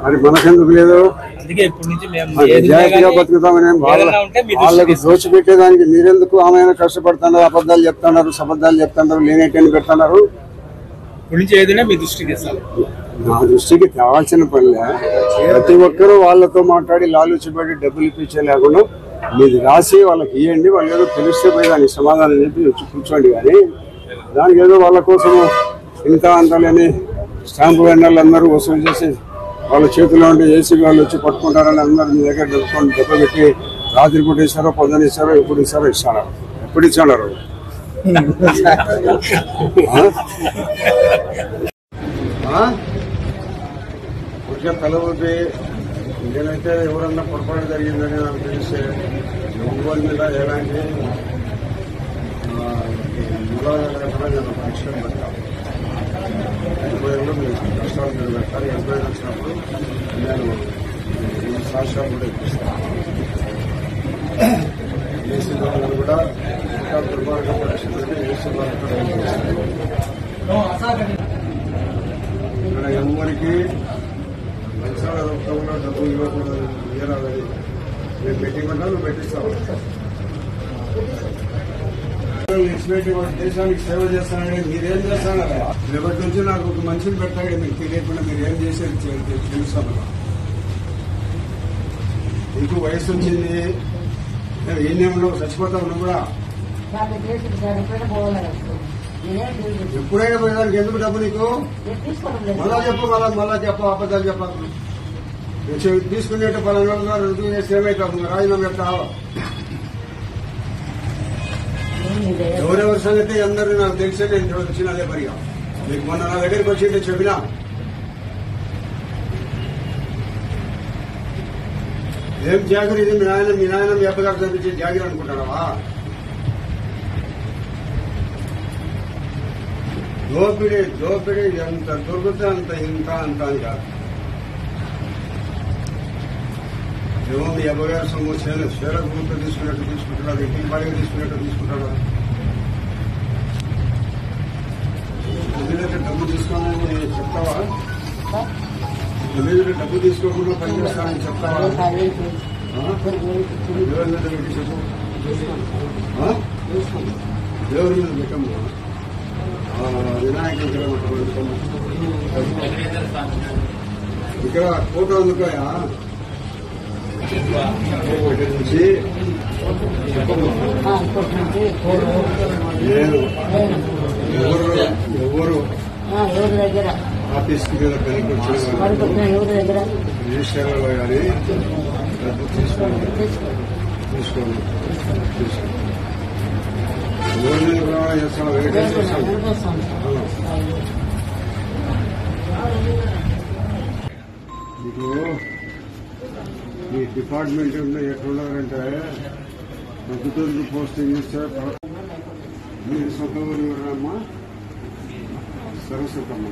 మరి మనకెందుకు లేదు? జాగ్రత్తగా బతుకుతామని వాళ్ళకి దోచిపెట్టేదానికి మీరెందుకు ఆమె కష్టపడుతున్నారు? అబద్ధాలు చెప్తున్నారు, సబద్ధాలు చెప్తున్నారు, లేనేటని పెడుతున్నారు. నా దృష్టికి తేవాల్సిన పనిలే. ప్రతి ఒక్కరూ వాళ్ళతో మాట్లాడి లాలుచిపడి డబ్బులు ఇప్పించే లేకుండా మీది రాసి వాళ్ళకి ఇవ్వండి. వాళ్ళు ఏదో తెలిస్తే పోయి దానికి సమాధానం చెప్పి వచ్చి కూర్చోండి. కానీ దానికి ఏదో వాళ్ళ కోసం ఇంత అంతలేని స్టాంపు వెండర్లు అందరూ వసూలు చేసి వాళ్ళ చేతిలో ఉండి ఏసీ వాళ్ళు వచ్చి పట్టుకుంటారని అందరూ మీ దగ్గర దెబ్బ పెట్టి రాత్రి పూట ఇస్తారో పొద్దున ఇస్తారో ఎప్పుడు ఇస్తారో ఇస్తున్నారు. ఎప్పుడు ఇస్తున్నారు? కొంచెం తలవద్ది. నేనైతే ఎవరన్నా పొరపాటు జరిగిందని నాకు తెలిస్తే ఒంగోలు మీద ఎలాంటి నేను పరీక్షలు పెట్టాను. ఎంప్లాయీలో మీరు కష్టాలు మీరు పెట్టాలి. ఎంప్లాయీ వచ్చినప్పుడు నేను సాక్ష్యాలు కూడా ఇప్పిస్తాను. ఏసీ వాళ్ళని కూడా ఇంకా దుర్మార్గ పరిస్థితులు ఏసీ వాళ్ళకి ఇక్కడ ఎవరికి మంచాల రూపంలో డబ్బు ఇవ్వకూడదు, ఇవ్వరాదని నేను పెట్టిమంటా నువ్వు పెట్టిస్తావు. దేశానికి సేవ చేస్తానని మీరేం చేస్తానరా? రేపటి నుంచి నాకు ఒక మనిషిని పెట్టాలి. మీకు తెలియకుండా మీరు ఏం చేసేది తెలుస్తాను. నీకు వయసు వచ్చింది, ఏమేమన్నావు, చచ్చిపోతా ఉన్నావు కూడా. ఎప్పుడైనా పోయేదానికి ఎందుకు డబ్బు నీకు? మళ్ళా చెప్పు, మళ్ళా చెప్పు, అబద్ధాలు చెప్పాలి. తీసుకునేట్టు 10 రోజులు రుజువు చేసి ఏమైతే రాజీనామా చెప్తావా? ఎవరెవరి సంగతి అందరూ నాకు తెలిసే నేను వచ్చిన అదే పనిగా. మీకు మొన్న నా దగ్గరికి వచ్చింటే చెప్పినా ఏం జాగిరి ఇది? మీ నాయన మీ అబ్బగారు చదివించే జాగిరి అనుకుంటున్నావా? దోపిడీ ఎంత దొరికితే అంత ఇంత అని కాదు. ఏమో మీ అబ్బగారు సొమ్ము షేర గ్రూప్ తీసుకున్నట్టు తీసుకుంటున్నారు, ఇంటికి బాగా తీసుకున్నట్టు తీసుకుంటాడు. డబ్బు తీసుకోమని చెప్తావా? డబ్బు తీసుకోకుండా పనిచేస్తానని చెప్తావా? ఎవరి మీద పెట్టి చెప్పు. ఎవరి మీద పెట్టము. వినాయక ఇక్కడ ఫోటో అందుకోయా నుంచి ఎవరు ఆఫీస్కి మీద పనికి వచ్చేవారు రిజిస్టర్లో కానీ డబ్బు తీసుకోండి. మీకు మీ డిపార్ట్మెంట్ ఎట్లున్నారంటే ప్రభుత్వం పోస్టింగ్ ఇస్తే మీరు సొంత ఊరు ఎవరమ్మా? సరస్వతమ్మ.